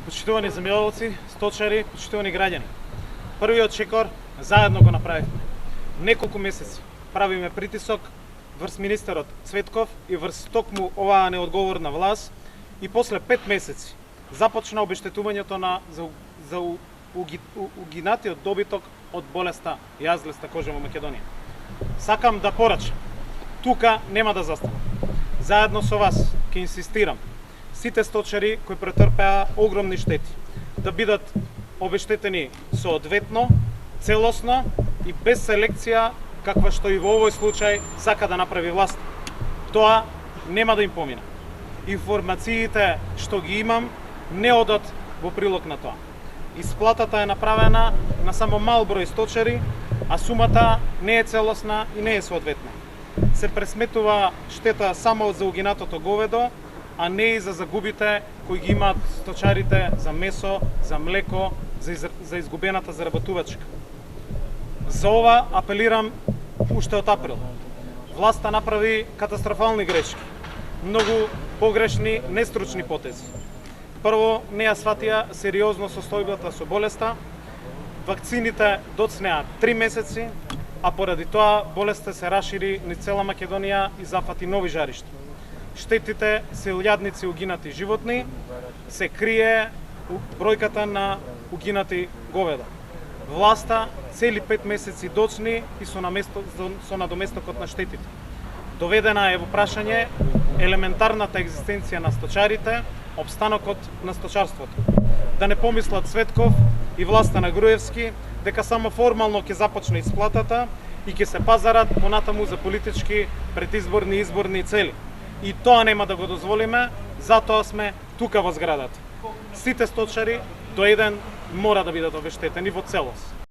Почитувани земјоделци, сточари, почитувани граѓани. Првиот чекор заедно го направивме. Неколку месеци правиме притисок врз министерот Цветков и врз токму оваа неодговорна власт и после 5 месеци започна обештетувањето за угинатиот добиток од болеста јазлеста кожа во Македонија. Сакам да порачам, тука нема да застанам. Заедно со вас ќе инсистирам сите сточари кои претрпеа огромни штети да бидат обештетени соодветно, целосно и без селекција каква што и во овој случај сака да направи власт. Тоа нема да им помине. Информациите што ги имам не одат во прилог на тоа. Исплатата е направена на само мал број сточари, а сумата не е целосна и не е соодветна. Се пресметува штета само за угинатото говедо, а не и за загубите кои ги имаат сточарите за месо, за млеко, за изгубената заработувачка. За ова апелирам уште од април. Власта направи катастрофални грешки, многу погрешни, нестручни потези. Прво, не ја сватија сериозно состојбата со болеста, вакцините доцнеа 3 месеци, а поради тоа болеста се рашири низ цела Македонија и зафати нови жаришта. Штетите се илјадници угинати животни, се крие бројката на угинати говеда. Власта цели 5 месеци доцни и со надоместокот на штетите. Доведена е во прашање елементарната екзистенција на сточарите, обстанокот на сточарството. Да не помислат Цветков и власта на Груевски дека само формално ќе започне исплатата и ќе се пазарат понатаму за политички предизборни и изборни цели. И тоа нема да го дозволиме, затоа сме тука во зградата. Сите сточари до еден мора да бидат обештетени во целост.